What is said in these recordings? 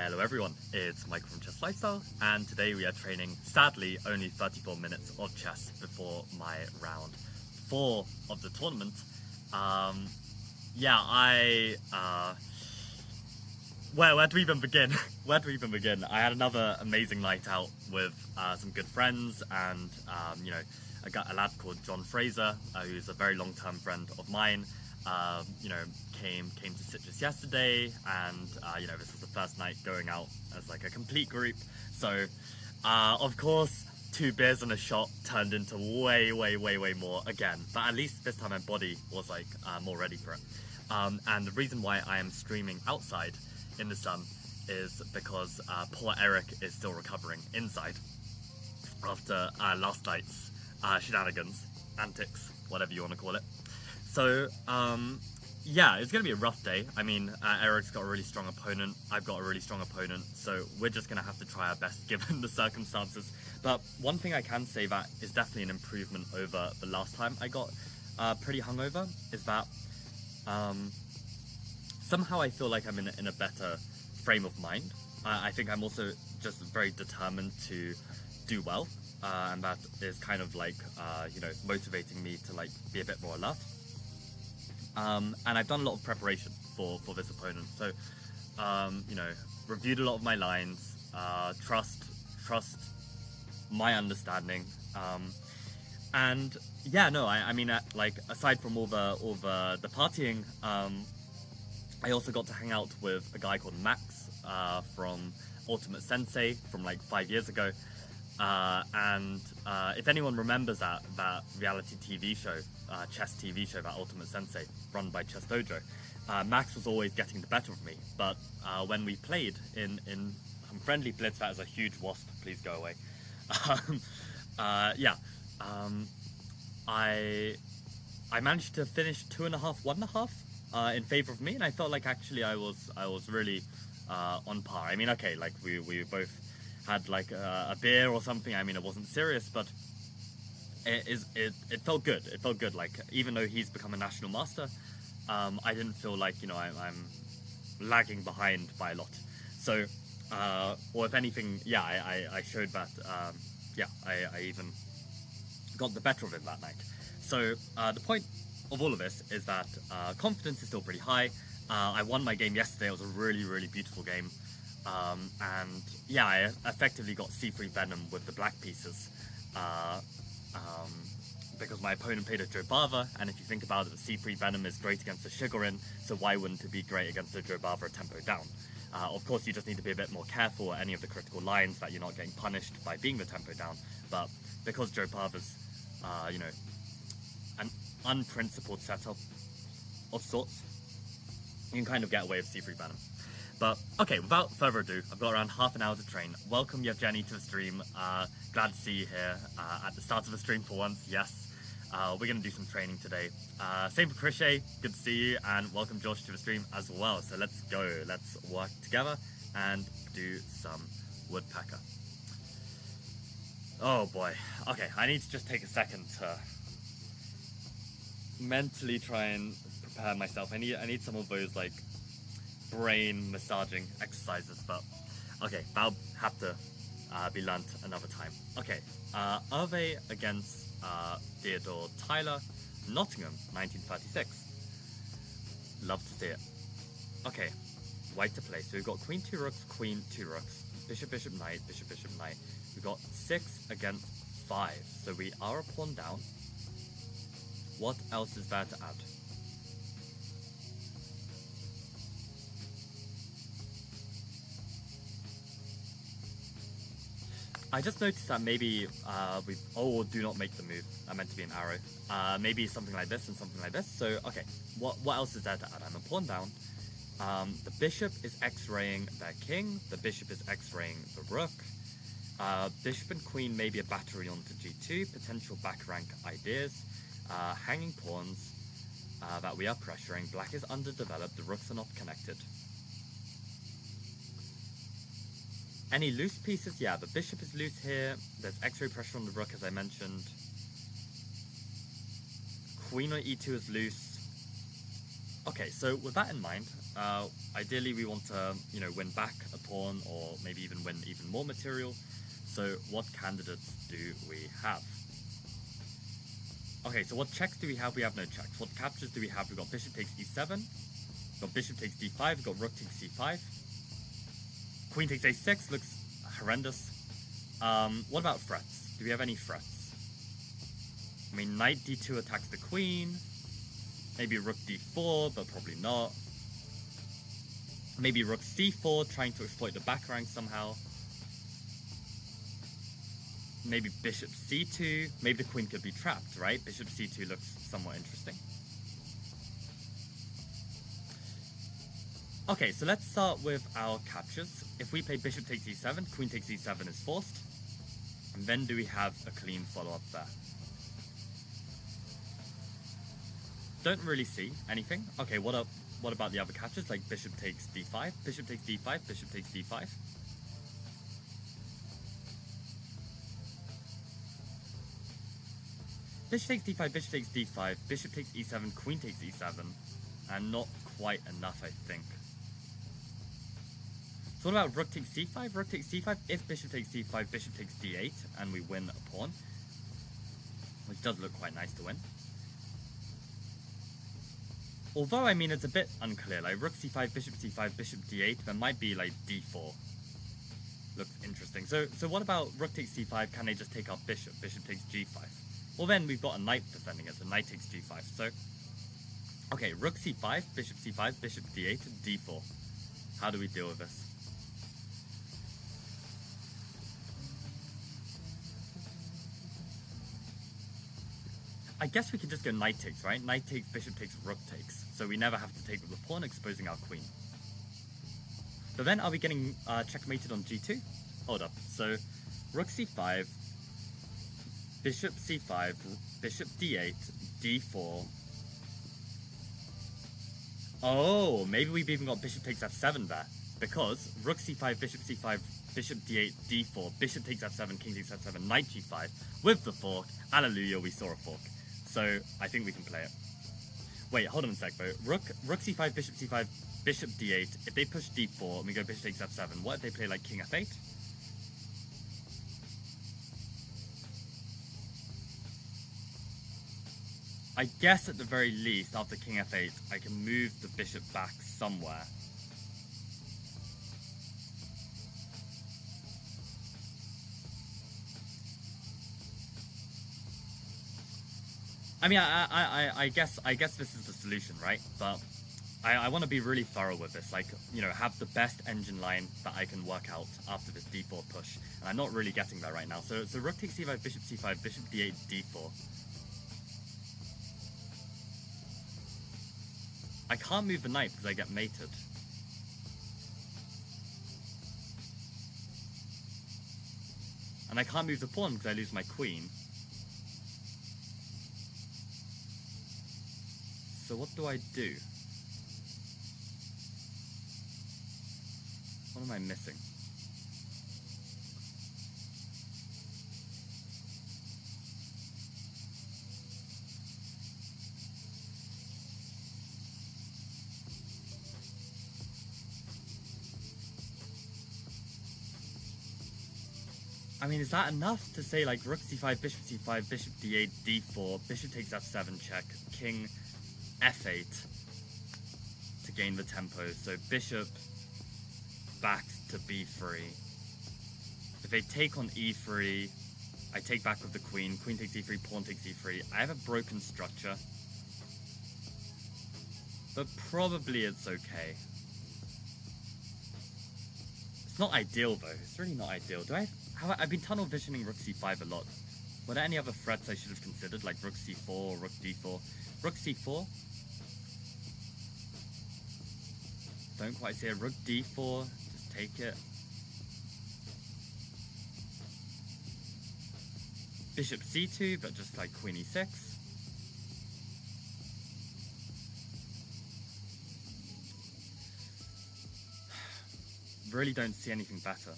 Hello everyone, it's Michael from Chess Lifestyle, and today we are training, sadly, only 34 minutes of chess before my round 4 of the tournament. Where do we even begin? Where do we even begin? I had another amazing night out with some good friends, and a lad called John Fraser, who's a very long-term friend of mine. Came to SITGES yesterday, and this was the first night going out as like a complete group. So of course 2 beers and a shot turned into way more again, but at least this time my body was like more ready for it. And the reason why I am streaming outside in the sun is because poor Eric is still recovering inside after last night's shenanigans, antics, whatever you want to call it. So it's gonna be a rough day. I mean, Eric's got a really strong opponent, I've got a really strong opponent, so we're just gonna have to try our best given the circumstances. But one thing I can say that is definitely an improvement over the last time I got pretty hungover is that somehow I feel like I'm in a better frame of mind. I think I'm also just very determined to do well, and that is kind of like motivating me to like be a bit more alert. And I've done a lot of preparation for this opponent, so reviewed a lot of my lines, trust my understanding, I mean aside from all the partying, I also got to hang out with a guy called Max from Ultimate Sensei from like 5 years ago. If anyone remembers that reality TV show, chess TV show, that Ultimate Sensei, run by Chess Dojo, Max was always getting the better of me. But when we played in friendly blitz, that is a huge wasp, please go away. I managed to finish 2.5, 1.5 in favor of me, and I felt like actually I was really on par. I mean, okay, like we both had like a beer or something. I mean, it wasn't serious, but it felt good. It felt good. Like, even though he's become a national master, I didn't feel like I'm lagging behind by a lot. So, or if anything, I showed that. I even got the better of him that night. So the point of all of this is that confidence is still pretty high. I won my game yesterday. It was a really beautiful game. I effectively got C3 Venom with the black pieces because my opponent played a Jobava, and if you think about it, the C3 Venom is great against the Shigorin, so why wouldn't it be great against the Jobava tempo down? Of course, you just need to be a bit more careful at any of the critical lines that you're not getting punished by being the tempo down, but because Jobava's, an unprincipled setup of sorts, you can kind of get away with C3 Venom. But, okay, without further ado, I've got around half an hour to train. Welcome Yevgeny to the stream. Glad to see you here at the start of the stream for once, yes. We're going to do some training today. Same for Krishay, good to see you, and welcome Josh to the stream as well. So let's go, let's work together and do some Woodpecker. Oh boy, okay, I need to just take a second to mentally try and prepare myself. I need some of those like brain massaging exercises, but okay, that'll have to be learnt another time. Okay, Hervé against Theodore Tyler, Nottingham, 1936. Love to see it. Okay, white to play. So we've got queen 2 rooks, queen 2 rooks, bishop bishop knight, bishop bishop knight. We've got 6 against 5, so we are a pawn down. What else is there to add? I just noticed that maybe do not make the move. That meant to be an arrow. Maybe something like this and something like this. So, okay, what else is there to add? I'm a pawn down. The bishop is x-raying their king. The bishop is x-raying the rook. Bishop and queen, maybe a battery onto g2. Potential back rank ideas. Hanging pawns that we are pressuring. Black is underdeveloped. The rooks are not connected. Any loose pieces? Yeah, the bishop is loose here. There's x-ray pressure on the rook, as I mentioned. Queen on e2 is loose. Okay, so with that in mind, ideally we want to, win back a pawn or maybe even win even more material. So what candidates do we have? Okay, so what checks do we have? We have no checks. What captures do we have? We've got bishop takes e7, we've got bishop takes d5, we've got rook takes c5, queen takes a6, looks horrendous. What about threats? Do we have any threats? I mean, knight d2 attacks the queen, maybe rook d4, but probably not. Maybe rook c4, trying to exploit the back rank somehow. Maybe bishop c2, maybe the queen could be trapped, right? Bishop c2 looks somewhat interesting. Okay, so let's start with our captures. If we play bishop takes e7, queen takes e7 is forced. And then do we have a clean follow-up there? Don't really see anything. Okay, what about the other captures, like bishop takes d5, bishop takes d5, bishop takes d5? Bishop takes d5, bishop takes d5, bishop takes e7, queen takes e7, and not quite enough, I think. So what about rook takes c5? Rook takes c5. If bishop takes c5, bishop takes d8, and we win a pawn, which does look quite nice to win. Although, I mean, it's a bit unclear. Like rook c5, bishop c5, bishop d8. There might be like d4. Looks interesting. So what about rook takes c5? Can they just take our bishop? Bishop takes g5. Well, then we've got a knight defending it. So knight takes g5. So, okay, rook c5, bishop c5, bishop d8, d4. How do we deal with this? I guess we could just go knight takes, right? Knight takes, bishop takes, rook takes. So we never have to take with the pawn, exposing our queen. But then are we getting checkmated on g2? Hold up. So rook c5, bishop c5, bishop d8, d4. Oh, maybe we've even got bishop takes f7 there. Because rook c5, bishop c5, bishop d8, d4, bishop takes f7, king takes f7, knight g5. With the fork, hallelujah, we saw a fork. So I think we can play it. Wait, hold on a sec though. Rook c5, bishop c5, bishop d8. If they push d4 and we go bishop takes f7, what if they play like king f8? I guess at the very least, after king f8, I can move the bishop back somewhere. I mean, I guess this is the solution, right? But I want to be really thorough with this, like, have the best engine line that I can work out after this d4 push. And I'm not really getting that right now. So rook takes c5, bishop c5, bishop d8, d4. I can't move the knight because I get mated. And I can't move the pawn because I lose my queen. So what do I do? What am I missing? I mean, is that enough to say like rook c5, bishop c5, bishop d8, d4, bishop takes f7 check, king f8 to gain the tempo? So bishop back to b3. If they take on e3, I take back with the queen. Queen takes e3, pawn takes e3. I have a broken structure, but probably it's okay. It's not ideal though. It's really not ideal. I've been tunnel visioning rook c5 a lot. Were there any other threats I should have considered, like rook c4 or rook d4? Rook c4? Don't quite see it. Rook d4, just take it. Bishop c2, but just like queen e6. Really don't see anything better.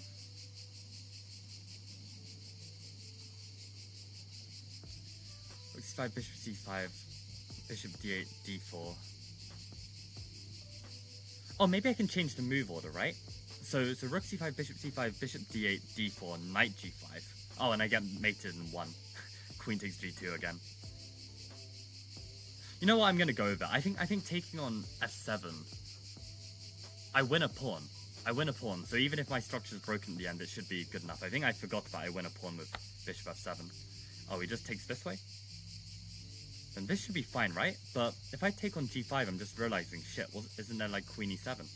Rook c5, bishop c5, bishop d8, d4. Oh, maybe I can change the move order, right? So rook c5, bishop c5, bishop d8, d4, knight g5. Oh, and I get mated in 1. Queen takes g2 again. You know what? I'm gonna go with it. I think taking on f7, I win a pawn. So even if my structure is broken at the end, it should be good enough. I think I forgot that I win a pawn with bishop f7. Oh, he just takes this way? Then this should be fine, right? But if I take on g5, I'm just realizing, shit, well, isn't there like queen e7?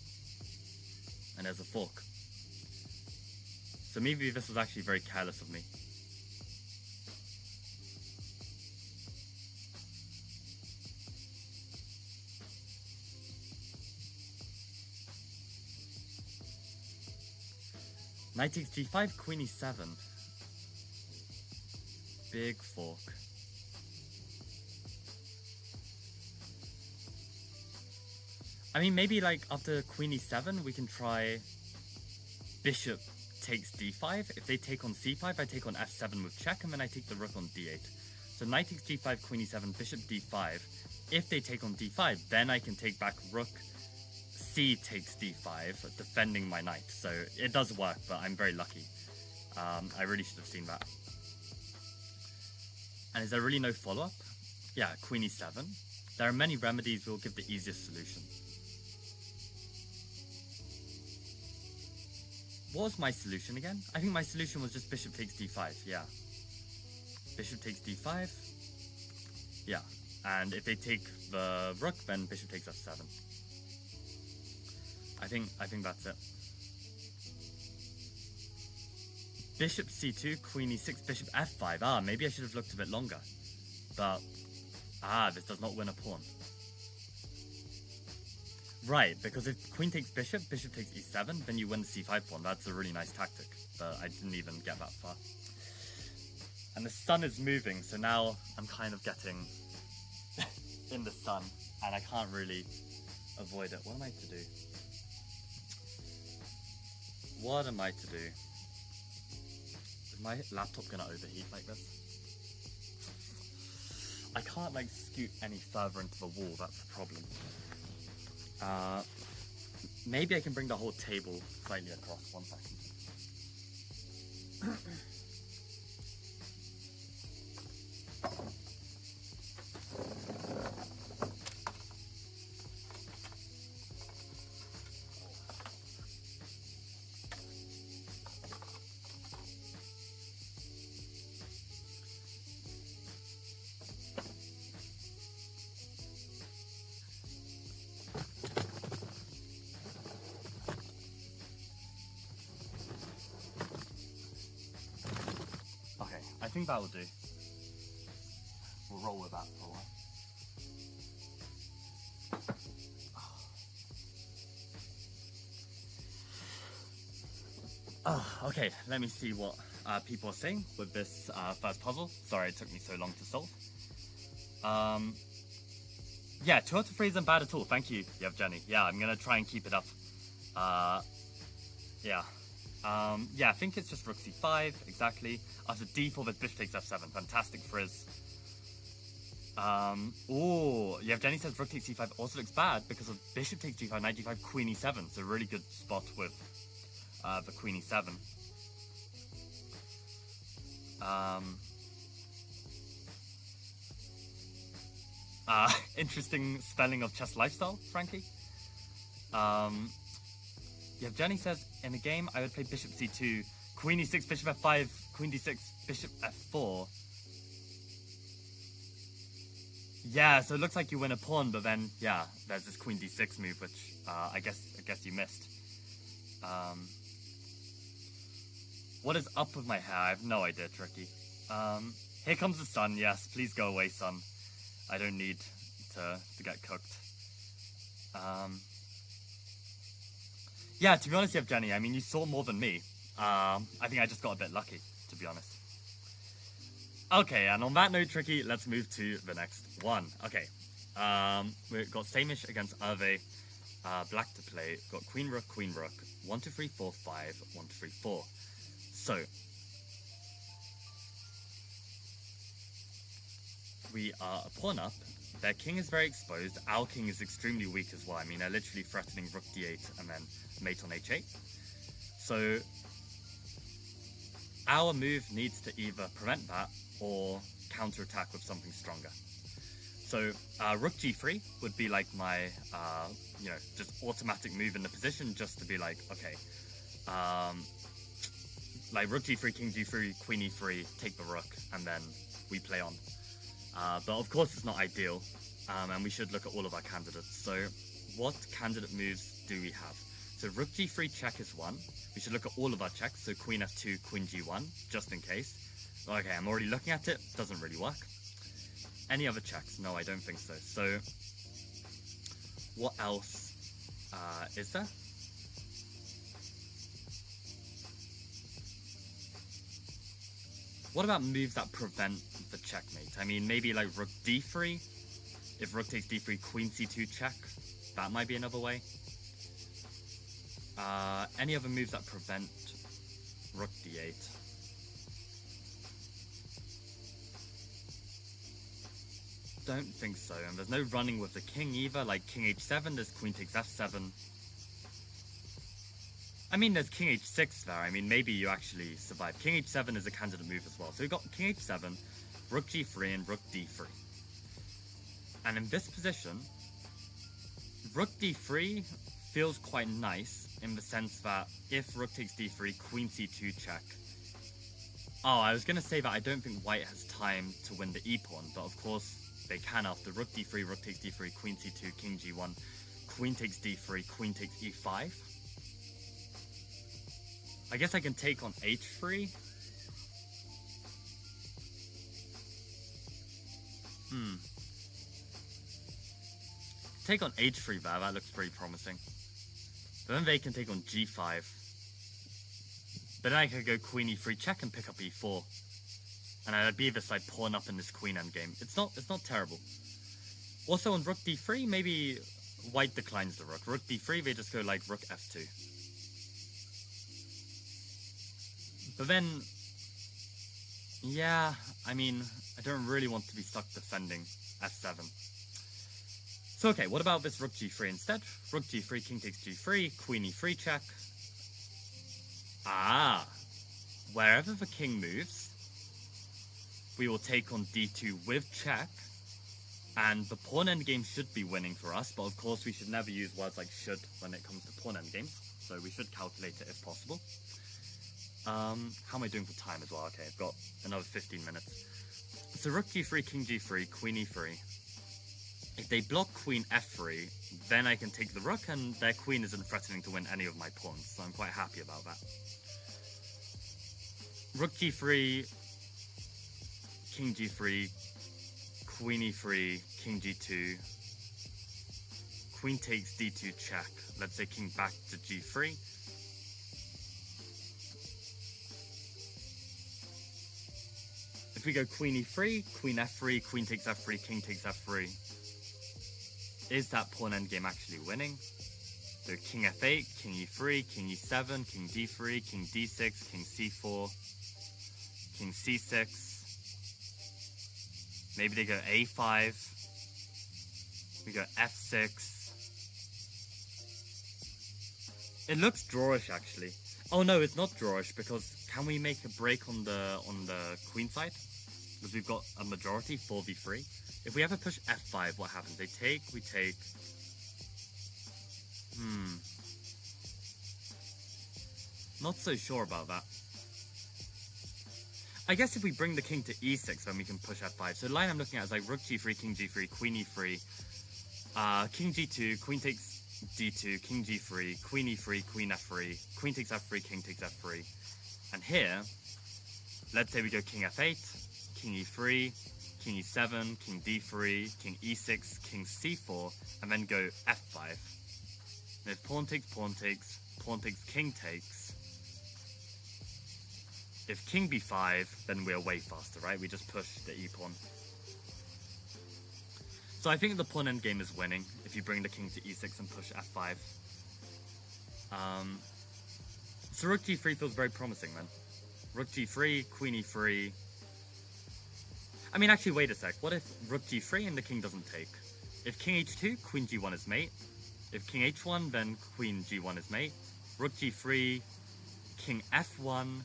And there's a fork. So maybe this was actually very careless of me. Knight takes g5, queen e7. Big fork. I mean, maybe like after queen e7, we can try bishop takes d5. If they take on c5, I take on f7 with check, and then I take the rook on d8. So knight takes g5, queen e7, bishop d5. If they take on d5, then I can take back rook c takes d5, defending my knight. So it does work, but I'm very lucky. I really should have seen that. And is there really no follow-up? Yeah, queen e7. There are many remedies. We'll give the easiest solution. What was my solution again? I think my solution was just bishop takes d5, yeah. Bishop takes d5, yeah. And if they take the rook, then bishop takes f7. I think that's it. Bishop c2, queen e6, bishop f5. Ah, maybe I should have looked a bit longer. But, this does not win a pawn. Right, because if queen takes bishop, bishop takes e7, then you win the c5 pawn. That's a really nice tactic, but I didn't even get that far. And the sun is moving, so now I'm kind of getting in the sun, and I can't really avoid it. What am I to do? What am I to do? Is my laptop gonna overheat like this? I can't like scoot any further into the wall, that's the problem. Maybe I can bring the whole table slightly across. 1 second. I think that will do. We'll roll with that for a while. Oh, okay, let me see what people are saying with this first puzzle. Sorry it took me so long to solve. Yeah, too hard to phrase and bad at all. Thank you, Yevgeny. Yeah, I'm gonna try and keep it up. Yeah, I think it's just rook c5, exactly. After d4 with bishop takes f7, fantastic frizz. Oh, Yevgeny says rook takes c5 also looks bad because of bishop takes g5, knight g5, queen e7. So really good spot with the queen e7. Interesting spelling of chess lifestyle, frankly. Yevgeny says, in the game, I would play bishop c2, queen e6, bishop f5, queen d6, bishop f4. Yeah, so it looks like you win a pawn, but then, yeah, there's this queen d6 move, which I guess you missed. What is up with my hair? I have no idea, Tricky. Here comes the sun. Yes, please go away, sun. I don't need to get cooked. Yeah, to be honest, Yevgeny, I mean, you saw more than me. I think I just got a bit lucky, to be honest. Okay, and on that note, Tricky, let's move to the next one. Okay, we've got Samish against Hervé. Black to play. We've got queen, rook, 1, 2, 3, 4, 5, 1, 2, 3, 4. So, we are a pawn up, their king is very exposed. Our king is extremely weak as well. I mean, they're literally threatening rook d8 and then mate on h8. So our move needs to either prevent that or counterattack with something stronger. So rook g3 would be like my, just automatic move in the position, just to be like, okay, like rook g3, king g3, queen e3, take the rook, and then we play on. But of course it's not ideal, and we should look at all of our candidates. So what candidate moves do we have? So rook g3 check is one. We should look at all of our checks, so queen f2, queen g1, just in case. Okay, I'm already looking at it, doesn't really work. Any other checks? No, I don't think so. So what else is there? What about moves that prevent the checkmate? I mean, maybe like rook d3. If rook takes d3, queen c2 check. That might be another way. Any other moves that prevent rook d8? Don't think so. And there's no running with the king either. Like king h7, there's queen takes f7. I mean, there's king h6 there. I mean, maybe you actually survive. King h7 is a candidate move as well. So we've got king h7, rook g3, and rook d3. And in this position, rook d3 feels quite nice in the sense that if rook takes d3, queen c2 check. Oh, I was going to say that I don't think white has time to win the e-pawn, but of course they can after rook d3, rook takes d3, queen c2, king g1, queen takes d3, queen takes e5. I guess I can take on h3. Take on h3 there, that looks pretty promising. But then they can take on g5. But then I could go queen e3 check and pick up e4. And I'd be this like pawn up in this queen endgame. It's not terrible. Also on rook d3, maybe white declines the rook. Rook d3, they just go like rook f2. But then, yeah, I mean, I don't really want to be stuck defending f7. So okay, what about this rook g3 instead? Rook g3, king takes g3, queen e3 check. Ah, wherever the king moves, we will take on d2 with check, and the pawn endgame should be winning for us, but of course we should never use words like should when it comes to pawn endgames, so we should calculate it if possible. How am I doing for time as well? Okay, I've got another 15 minutes. So rook g3, king g3, queen e3. If they block queen f3, then I can take the rook, and their queen isn't threatening to win any of my pawns, so I'm quite happy about that. Rook g3, king g3, queen e3, king g2, queen takes d2 check. Let's say king back to g3. If we go queen e3, queen f3, queen takes f3, king takes f3, is that pawn endgame actually winning? So king f8, king e3, king e7, king d3, king d6, king c4, king c6. Maybe they go a5. We go f6. It looks drawish actually. Oh no, it's not drawish because can we make a break on the queen side? Because we've got a majority, 4v3. If we ever push f5, what happens? They take, we take. Not so sure about that. I guess if we bring the king to e6, then we can push f5. So the line I'm looking at is like rook g3, king g3, queen e3, king g2, queen takes d2, king g3, queen e3, queen f3, queen takes f3, king takes f3. And here, let's say we go king f8, king e3, king e7, king d3, king e6, king c4, and then go f5. And if pawn takes, king takes. If king b5, then we're way faster, right? We just push the e-pawn. So I think the pawn endgame is winning if you bring the king to e6 and push f5. So rook g3 feels very promising then. Rook g3, queen e3. I mean, actually, wait a sec. What if rook g3 and the king doesn't take? If king h2, queen g1 is mate. If king h1, then queen g1 is mate. Rook g3, king f1,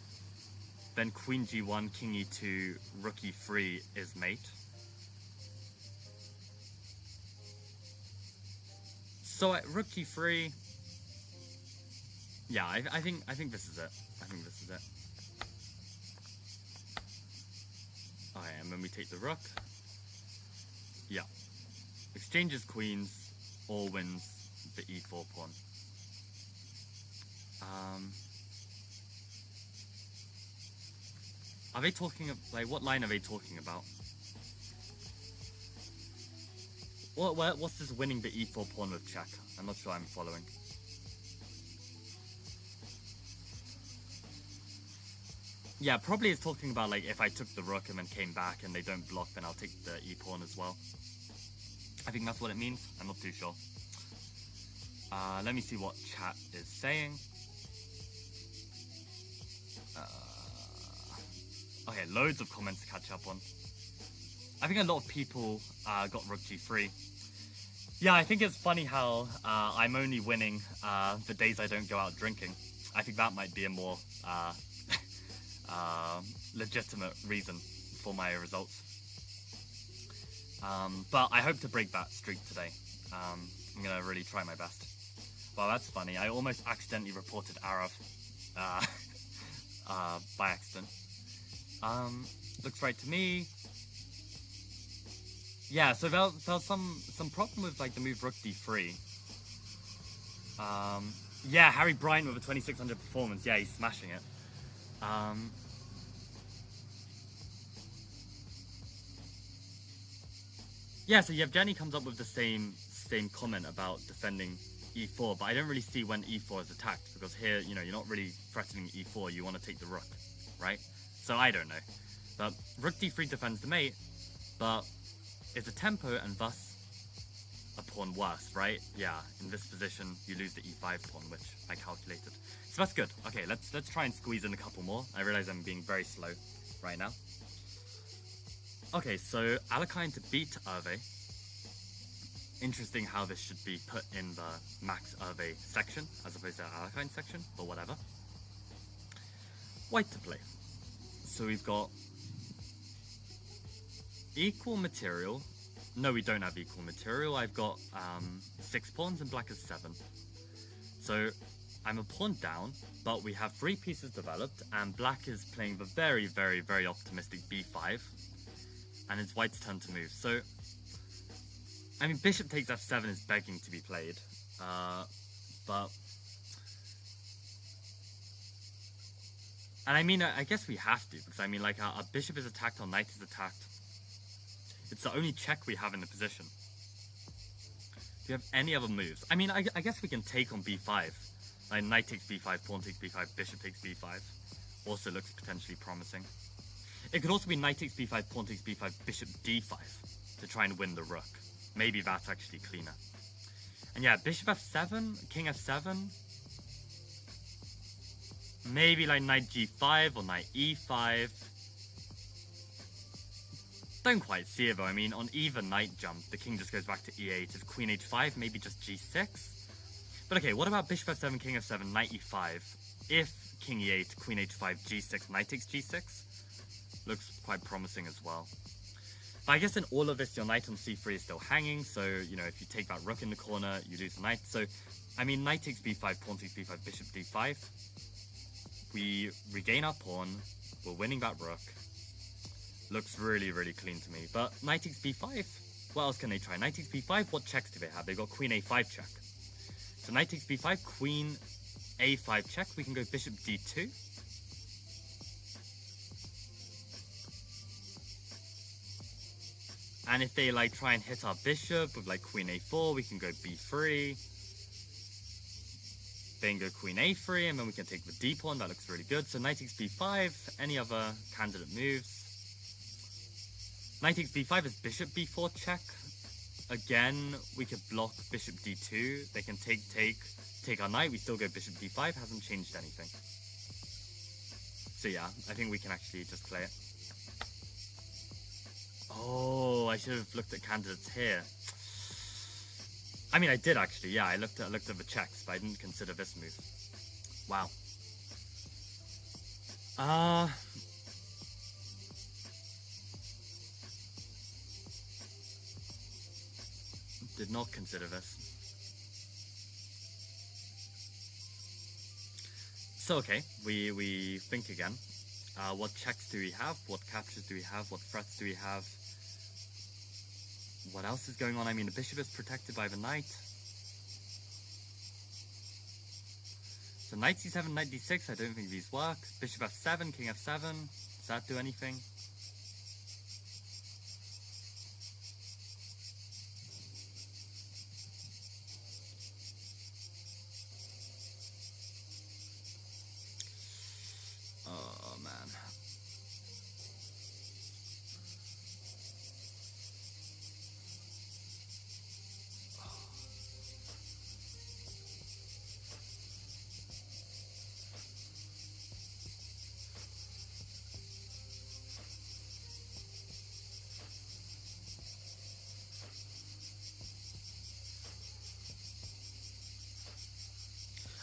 then queen g1, king e2, rook e3 is mate. So at rook g3, yeah, I think this is it. I think this is it. Okay, and then we take the rook. Yeah. Exchanges queens, or wins the e4 pawn. Are they talking, like, what line are they talking about? What's this winning the e4 pawn with check? I'm not sure I'm following. Yeah, probably it's talking about, like, if I took the rook and then came back and they don't block, then I'll take the e-pawn as well. I think that's what it means. I'm not too sure. Let me see what chat is saying. Okay, loads of comments to catch up on. I think a lot of people got rook g3. Yeah, I think it's funny how I'm only winning the days I don't go out drinking. I think that might be a more legitimate reason for my results. But I hope to break that streak today. I'm gonna really try my best. Well, that's funny. I almost accidentally reported Arav by accident. Looks right to me. Yeah, so there was some problem with, like, the move rook d3. Yeah, Harry Bryant with a 2600 performance. Yeah, he's smashing it. Yeah, so Yevgeny comes up with the same comment about defending e4, but I don't really see when e4 is attacked, because here, you know, you're not really threatening e4, you want to take the rook, right? So I don't know. But rook d3 defends the mate, but it's a tempo and thus a pawn worse, right? Yeah, in this position, you lose the e5 pawn, which I calculated. So that's good. Okay, let's try and squeeze in a couple more. I realize I'm being very slow right now. Okay, so Alekhine to beat Hervé. Interesting how this should be put in the Max Hervé section, as opposed to the Alekhine section, but whatever. White to play. So we've got equal material. No, we don't have equal material. I've got 6 pawns and black is 7. So I'm a pawn down, but we have 3 pieces developed, and black is playing the very, very, very optimistic b5. And it's white's turn to move. So, I mean, bishop takes f7 is begging to be played. But... And I mean, I guess we have to, because I mean, like, our bishop is attacked, our knight is attacked. It's the only check we have in the position. Do you have any other moves? I mean, I guess we can take on b5. Like, knight takes b5, pawn takes b5, bishop takes b5. Also looks potentially promising. It could also be knight takes b5, pawn takes b5, bishop d5 to try and win the rook. Maybe that's actually cleaner. And yeah, bishop f7, king f7. Maybe like knight g5 or knight e5. Don't quite see it though. I mean, on either knight jump, the king just goes back to e8. If queen h5, maybe just g6. But okay, what about bishop f7, king f7, knight e5? If king e8, queen h5, g6, knight takes g6. Looks quite promising as well. But I guess in all of this, your knight on c3 is still hanging. So, you know, if you take that rook in the corner, you lose the knight. So, I mean, knight takes b5, pawn takes b5, bishop d5. We regain our pawn. We're winning that rook. Looks really, really clean to me. But knight takes b5. What else can they try? Knight takes b5. What checks do they have? They've got queen a5 check. So knight takes b5, queen a5 check. We can go bishop d2. And if they like try and hit our bishop with like queen a4, we can go b3. Then go queen a3, and then we can take the d pawn. That looks really good. So knight takes b5. Any other candidate moves? Knight takes b5 is bishop b4 check. Again, we could block bishop d2. They can take our knight. We still go bishop d5. Hasn't changed anything. So yeah, I think we can actually just play it. Oh, I should have looked at candidates here. I mean, I did actually. Yeah, I looked at the checks, but I didn't consider this move. Wow. Did not consider this. So okay, we think again. What checks do we have? What captures do we have? What threats do we have? What else is going on? I mean, the bishop is protected by the knight. So knight c7, knight d6, I don't think these work. Bishop f7, king f7. Does that do anything? Oh, man.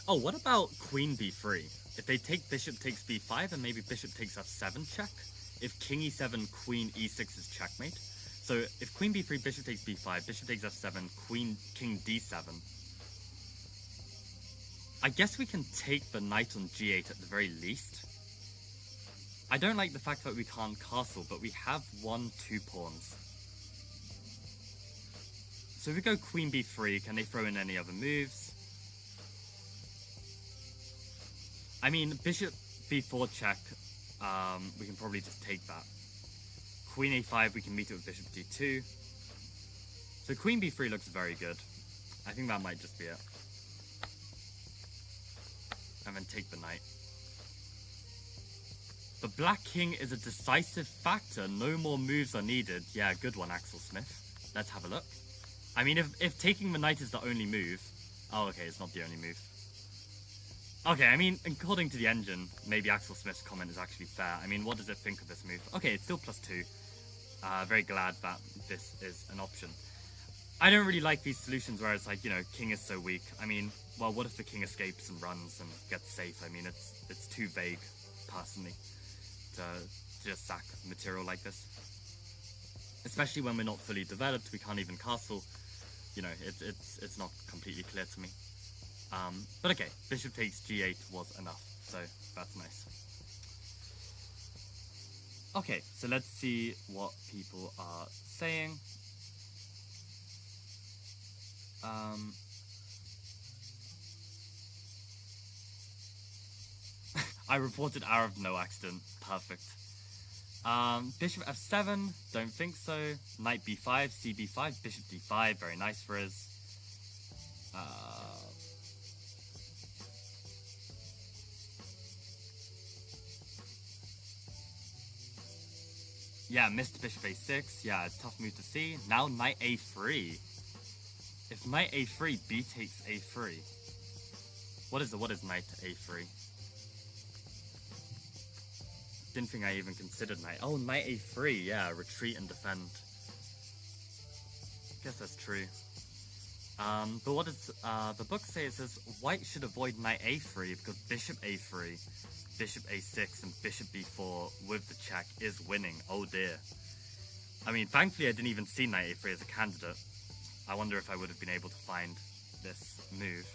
Oh, what about queen b3? If they take bishop takes b5 and maybe bishop takes f7 check? If king e7, queen e6 is checkmate? So if queen b3, bishop takes b5, bishop takes f7, king d7. I guess we can take the knight on g8 at the very least. I don't like the fact that we can't castle, but we have 1-2 pawns. So if we go queen b3, can they throw in any other moves? I mean, bishop b4 check, we can probably just take that. Queen a5, we can meet it with bishop d2. So queen b3 looks very good. I think that might just be it. And then take the knight. The black king is a decisive factor. No more moves are needed. Yeah, good one, Axel Smith. Let's have a look. I mean, if taking the knight is the only move... Oh, okay, it's not the only move. Okay, I mean, according to the engine, maybe Axel Smith's comment is actually fair. I mean, what does it think of this move? Okay, it's still +2. Very glad that this is an option. I don't really like these solutions where it's like, you know, king is so weak. I mean, well, what if the king escapes and runs and gets safe? I mean, it's too vague, personally, to just sack material like this. Especially when we're not fully developed, we can't even castle. You know, it's not completely clear to me. But okay, bishop takes g8 was enough, so that's nice. Okay, so let's see what people are saying. I reported Arab, no accident. Perfect. Bishop f7, don't think so. Knight b5, cb5, bishop d5, very nice for us. Yeah, missed bishop a6. Yeah, it's a tough move to see. Now knight a3. If knight a3, b takes a3. What is knight a3? Didn't think I even considered knight. Oh, knight a3. Yeah, retreat and defend. Guess that's true. But what does the book say? It says white should avoid knight a3 because bishop a3, bishop a6, and bishop b4 with the check is winning. Oh dear. I mean, thankfully I didn't even see knight a3 as a candidate. I wonder if I would have been able to find this move.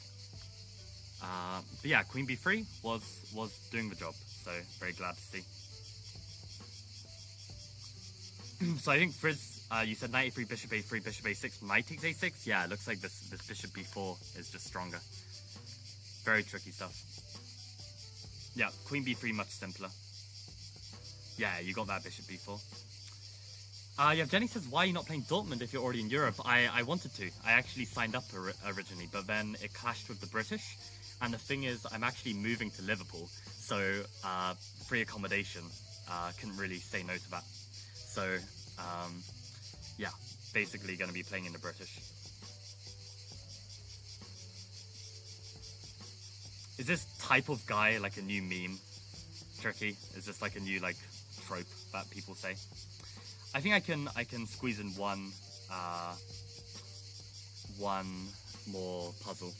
But yeah, queen b3 was doing the job, so very glad to see. So I think Frizz, you said knight a3, bishop a3, bishop a6, knight takes a6. Yeah, it looks like this bishop b4 is just stronger. Very tricky stuff. Yeah, queen b3 much simpler. Yeah, you got that bishop b4. Yeah, Jenny says, why are you not playing Dortmund if you're already in Europe? I wanted to. I actually signed up originally, but then it clashed with the British. And the thing is, I'm actually moving to Liverpool, so free accommodation. Couldn't really say no to that. So, yeah, basically going to be playing in the British. Is this type of guy like a new meme? Tricky? Is this like a new like trope that people say? I think I can squeeze in one more puzzle.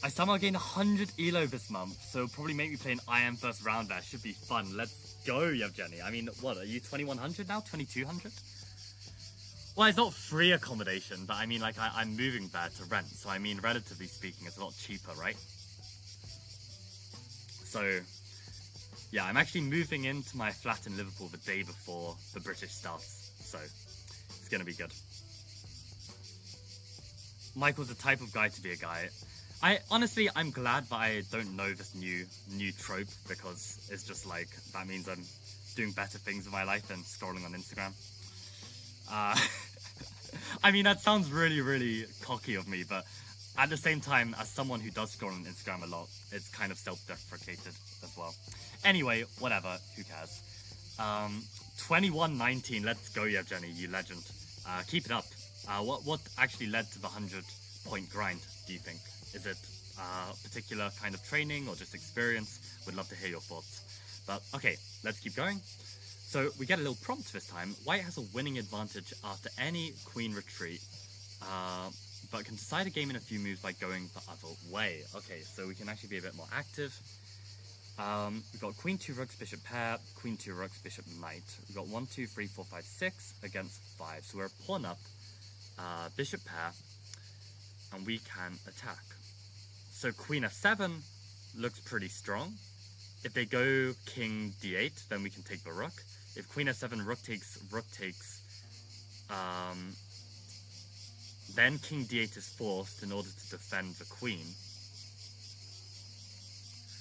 I somehow gained 100 elo this month, so probably make me play an IM first round there. Should be fun. Let's go, Yevgeny. I mean, what, are you 2100 now? 2200? Well, it's not free accommodation, but I mean, like, I'm moving there to rent, so I mean, relatively speaking, it's a lot cheaper, right? So, yeah, I'm actually moving into my flat in Liverpool the day before the British starts, so it's gonna be good. Michael's the type of guy to be a guy. Honestly, I'm glad that I don't know this new trope, because it's just like, that means I'm doing better things in my life than scrolling on Instagram. I mean, that sounds really, really cocky of me, but at the same time, as someone who does scroll on Instagram a lot, it's kind of self-deprecated as well. Anyway, whatever, who cares? 2119, let's go, Yevgeny, you legend. Keep it up. What actually led to the 100-point grind, do you think? Is it a particular kind of training or just experience? Would love to hear your thoughts. But okay, let's keep going. So we get a little prompt this time. White has a winning advantage after any queen retreat, but can decide a game in a few moves by going the other way. Okay, so we can actually be a bit more active. We've got queen 2 rooks, bishop pair, queen 2 rooks, bishop knight. We've got 1, 2, 3, 4, 5, 6 against 5. So we're a pawn up, bishop pair, and we can attack. So queen f7 looks pretty strong. If they go king d8, then we can take the rook. If queen f7, rook takes, then king d8 is forced in order to defend the queen.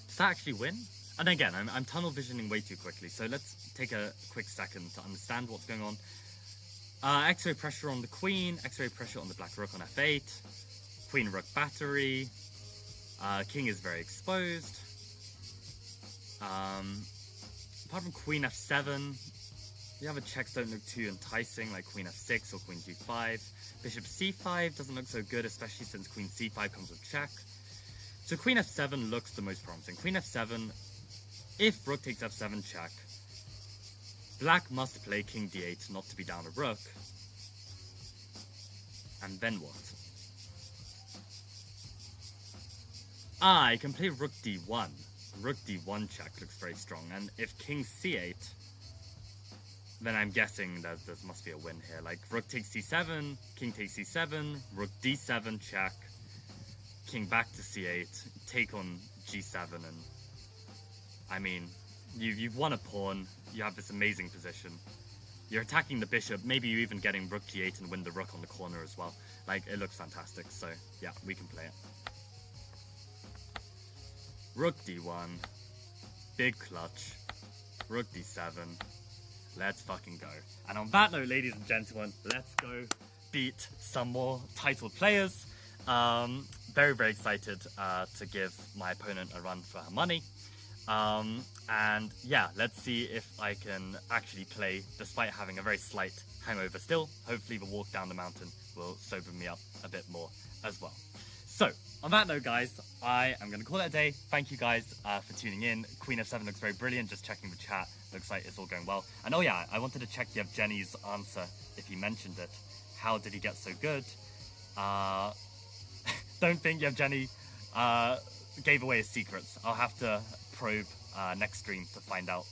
Does that actually win? And again, I'm tunnel visioning way too quickly, so let's take a quick second to understand what's going on. X-ray pressure on the queen, X-ray pressure on the black rook on f8, queen rook battery, king is very exposed. Apart from queen f7, the other checks don't look too enticing, like queen f6 or queen g5. Bishop c5 doesn't look so good, especially since queen c5 comes with check. So queen f7 looks the most promising. Queen f7, if rook takes f7 check, black must play king d8 not to be down a rook. And then what? I can play rook d1. Rook d1 check looks very strong, and if king c8, then I'm guessing that there must be a win here. Like rook takes c7, king takes c7, rook d7 check, king back to c8, take on g7, and I mean, you've won a pawn, you have this amazing position. You're attacking the bishop, maybe you're even getting rook g8 and win the rook on the corner as well. Like, it looks fantastic, so yeah, we can play it. Rook d1, big clutch, rook d7, let's fucking go. And on that note, ladies and gentlemen, let's go beat some more titled players. Very, very excited to give my opponent a run for her money. And yeah, let's see if I can actually play despite having a very slight hangover still. Hopefully the walk down the mountain will sober me up a bit more as well. So, on that note, guys, I am going to call it a day. Thank you guys for tuning in. Queen f7 looks very brilliant. Just checking the chat. Looks like it's all going well. And oh yeah, I wanted to check Yevgeny's answer if he mentioned it. How did he get so good? Don't think Yevgeny gave away his secrets. I'll have to probe next stream to find out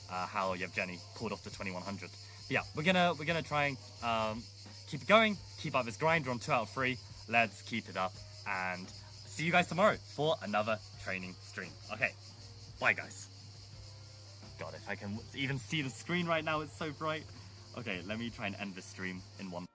how Yevgeny pulled off the 2100. But yeah, we're gonna try and keep it going. Keep up this grind. We're on 2 out of 3. Let's keep it up. And see you guys tomorrow for another training stream. Okay, bye guys. God, if I can even see the screen right now, it's so bright. Okay, let me try and end this stream in one.